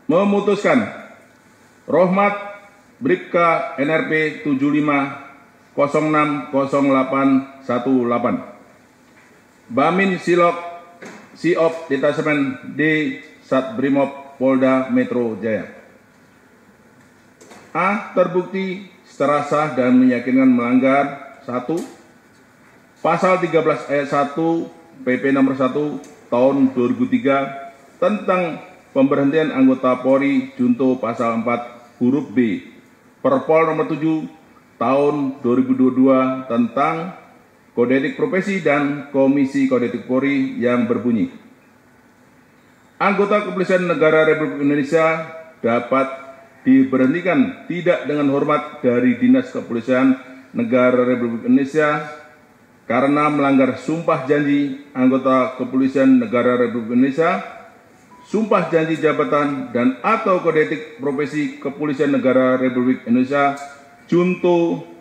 memutuskan Rohmat Bribka NRP 75060818 Bamin Silok Siop Detasemen D Satbrimob Polda Metro Jaya. A. Terbukti secara sah dan meyakinkan melanggar 1. Pasal 13 ayat 1 PP nomor 1 tahun 2003 tentang pemberhentian anggota Polri junto pasal 4 huruf B Perpol nomor 7 tahun 2022 tentang Kode Etik Profesi dan Komisi Kode Etik Polri yang berbunyi: anggota Kepolisian Negara Republik Indonesia dapat diberhentikan tidak dengan hormat dari Dinas Kepolisian Negara Republik Indonesia karena melanggar sumpah janji anggota Kepolisian Negara Republik Indonesia, sumpah janji jabatan dan atau kode etik profesi Kepolisian Negara Republik Indonesia junto.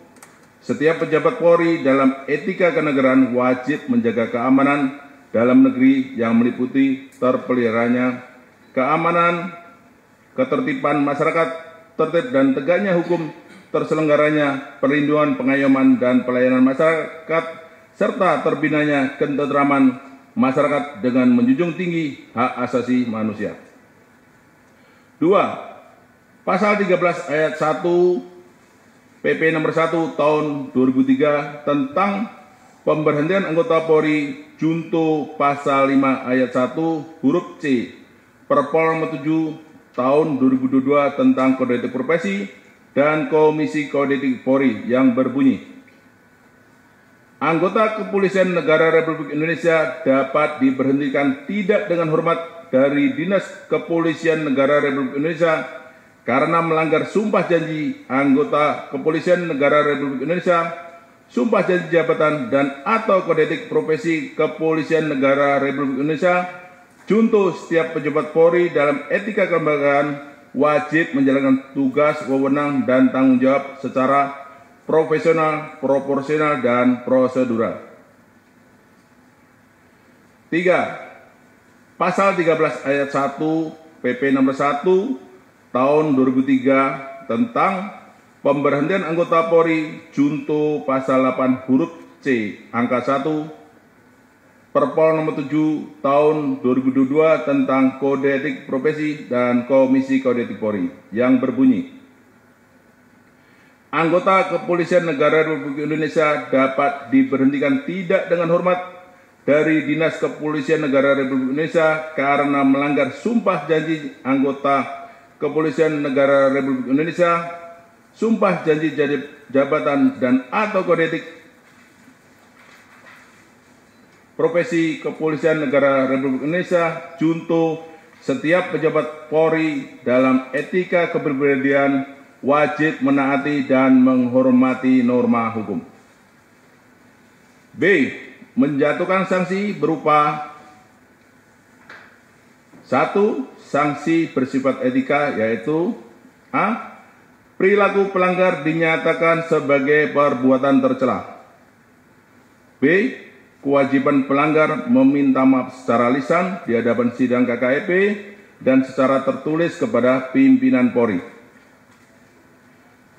Setiap pejabat Polri dalam etika kenegaraan wajib menjaga keamanan dalam negeri yang meliputi terpeliharanya keamanan, ketertiban masyarakat, tertib dan tegaknya hukum, terselenggaranya perlindungan, pengayoman dan pelayanan masyarakat, serta terbinanya ketentraman masyarakat dengan menjunjung tinggi hak asasi manusia. 2. Pasal 13 ayat 1 PP nomor 1 tahun 2003 tentang pemberhentian anggota Polri junto pasal 5 ayat 1 huruf C Perpol nomor 7 tahun 2022 tentang Kode Etik Profesi dan Komisi Kode Etik Polri yang berbunyi: anggota Kepolisian Negara Republik Indonesia dapat diberhentikan tidak dengan hormat dari Dinas Kepolisian Negara Republik Indonesia karena melanggar sumpah janji anggota Kepolisian Negara Republik Indonesia, sumpah janji jabatan dan atau kode etik profesi Kepolisian Negara Republik Indonesia. Junto setiap pejabat Polri dalam etika kelembagaan wajib menjalankan tugas, wewenang dan tanggung jawab secara profesional, proporsional dan prosedural. 3. Pasal 13 ayat 1 PP nomor 1 tahun 2003 tentang pemberhentian anggota Polri junto pasal 8 huruf C angka 1 Perpol nomor 7 tahun 2022 tentang Kode Etik Profesi dan Komisi Kode Etik Polri yang berbunyi: anggota Kepolisian Negara Republik Indonesia dapat diberhentikan tidak dengan hormat dari Dinas Kepolisian Negara Republik Indonesia karena melanggar sumpah janji anggota Kepolisian Negara Republik Indonesia, sumpah janji jabatan dan atau kode etik profesi Kepolisian Negara Republik Indonesia junto setiap pejabat Polri dalam etika kepribadian wajib menaati dan menghormati norma hukum. B. Menjatuhkan sanksi berupa 1. Sanksi bersifat etika yaitu A. Perilaku pelanggar dinyatakan sebagai perbuatan tercela. B. Kewajiban pelanggar meminta maaf secara lisan di hadapan sidang KKEP dan secara tertulis kepada pimpinan Polri.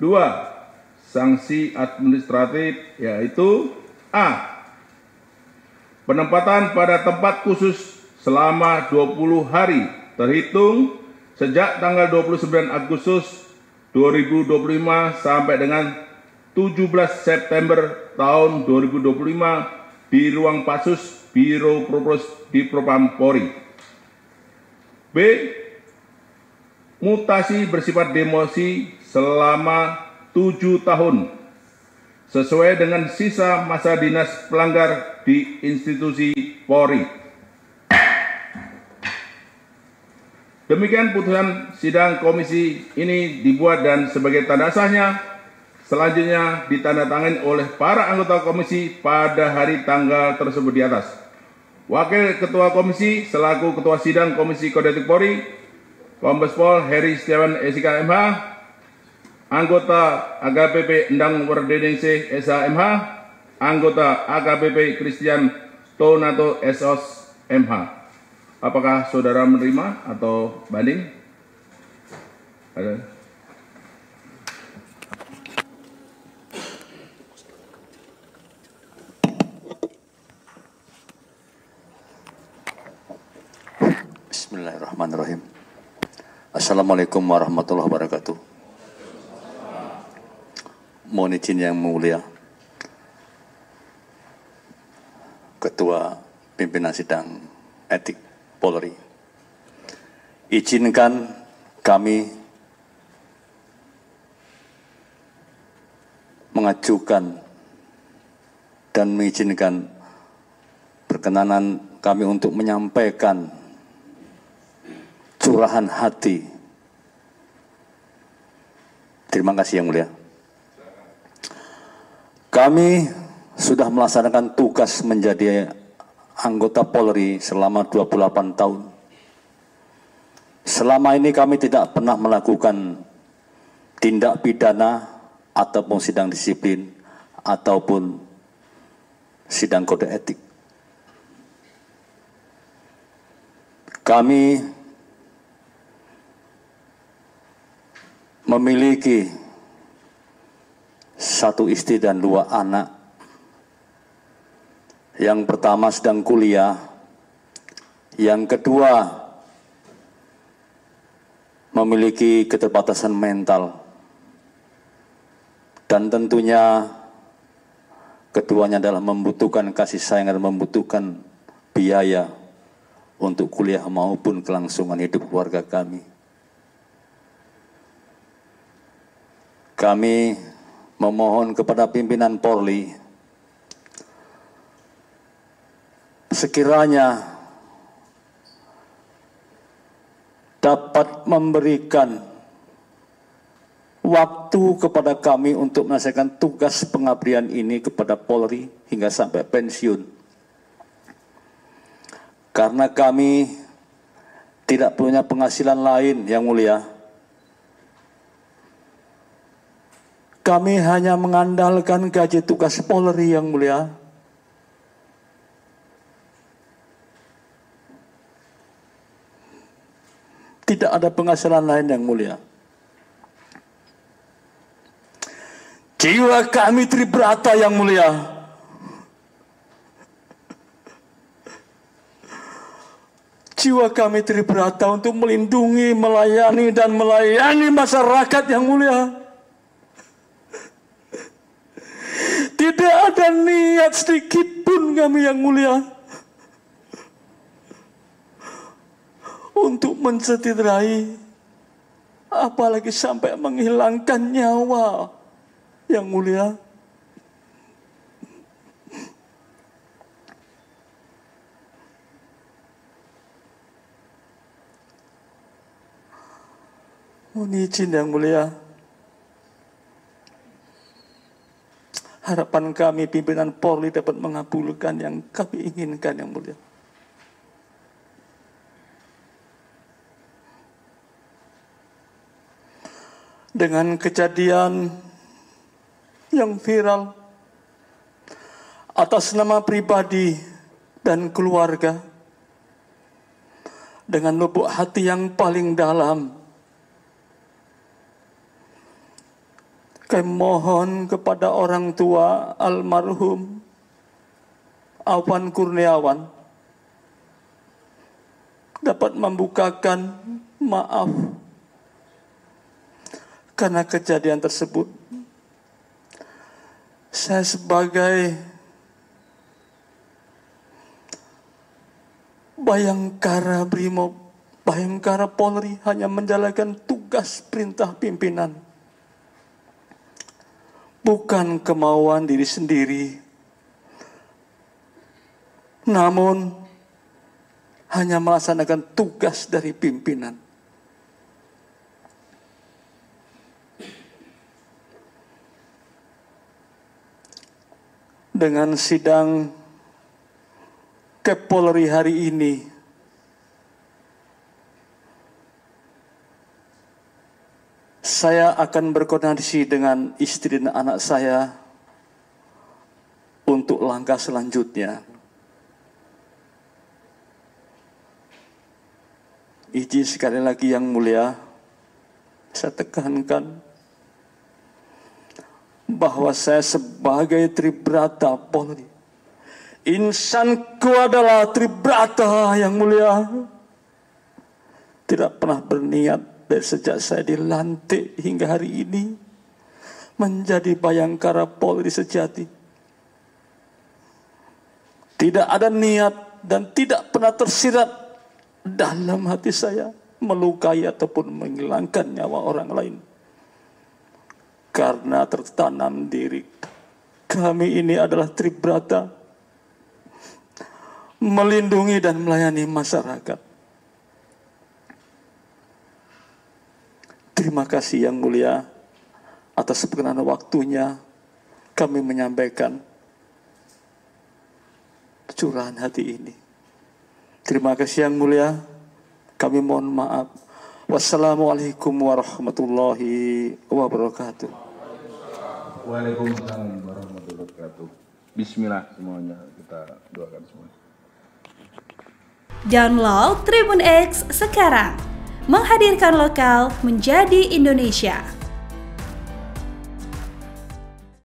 2. Sanksi administratif yaitu A. Penempatan pada tempat khusus selama 20 hari terhitung sejak tanggal 29 Agustus 2025 sampai dengan 17 September tahun 2025 di ruang Pasus Biro Propos di Propam Polri. B. Mutasi bersifat demosi selama 7 tahun sesuai dengan sisa masa dinas pelanggar di institusi Polri. Demikian putusan sidang komisi ini dibuat dan sebagai tanda sahnya selanjutnya ditandatangani oleh para anggota komisi pada hari tanggal tersebut di atas. Wakil Ketua Komisi selaku Ketua Sidang Komisi Kode Etik Polri, Kombes Pol Heri Setiawan SIK MH, anggota AKBP Endang Werdeningsih SH MH, anggota AKBP Christian Tonato SOS MH. Apakah saudara menerima atau banding? Ada? Bismillahirrahmanirrahim. Assalamualaikum warahmatullahi wabarakatuh. Mohon izin yang mulia, Ketua Pimpinan Sidang Etik Polri, izinkan kami mengajukan dan mengizinkan perkenanan kami untuk menyampaikan curahan hati. Terima kasih yang mulia. Kami sudah melaksanakan tugas menjadi anggota Polri selama 28 tahun. Selama ini kami tidak pernah melakukan tindak pidana ataupun sidang disiplin ataupun sidang kode etik. Kami memiliki satu istri dan 2 anak. Yang pertama sedang kuliah, yang kedua memiliki keterbatasan mental, dan tentunya keduanya adalah membutuhkan kasih sayang dan membutuhkan biaya untuk kuliah maupun kelangsungan hidup keluarga kami. Kami memohon kepada pimpinan Polri, sekiranya dapat memberikan waktu kepada kami untuk menyelesaikan tugas pengabdian ini kepada Polri hingga sampai pensiun. Karena kami tidak punya penghasilan lain yang mulia. Kami hanya mengandalkan gaji tugas Polri yang mulia. Tidak ada penghasilan lain yang mulia. Jiwa kami tribrata yang mulia. Jiwa kami tribrata untuk melindungi, melayani, dan melayani masyarakat yang mulia. Tidak ada niat sedikit pun kami yang mulia untuk mencederai, apalagi sampai menghilangkan nyawa yang mulia. Mohon izin yang mulia, harapan kami pimpinan Polri dapat mengabulkan yang kami inginkan yang mulia. Dengan kejadian yang viral atas nama pribadi dan keluarga, dengan lubuk hati yang paling dalam, kami mohon kepada orang tua almarhum Afwan Kurniawan dapat membukakan maaf karena kejadian tersebut. Saya sebagai Bayangkara Brimob, Bayangkara Polri hanya menjalankan tugas perintah pimpinan. Bukan kemauan diri sendiri, namun hanya melaksanakan tugas dari pimpinan. Dengan sidang Kepolri hari ini, saya akan berkoordinasi dengan istri dan anak saya untuk langkah selanjutnya. Izin sekali lagi yang mulia, saya tekankan bahwa saya sebagai Tribrata Polri, insanku adalah Tribrata yang mulia, tidak pernah berniat dari sejak saya dilantik hingga hari ini menjadi Bayangkara Polri sejati. Tidak ada niat dan tidak pernah tersirat dalam hati saya melukai ataupun menghilangkan nyawa orang lain. Karena tertanam diri kami ini adalah Tribrata, melindungi dan melayani masyarakat. Terima kasih Yang Mulia atas perkenan waktunya kami menyampaikan curahan hati ini. Terima kasih Yang Mulia, kami mohon maaf. Wassalamualaikum warahmatullahi wabarakatuh. Waalaikumsalam warahmatullahi wabarakatuh. Bismillah semuanya, kita doakan semua. Download Tribun X sekarang, menghadirkan lokal menjadi Indonesia.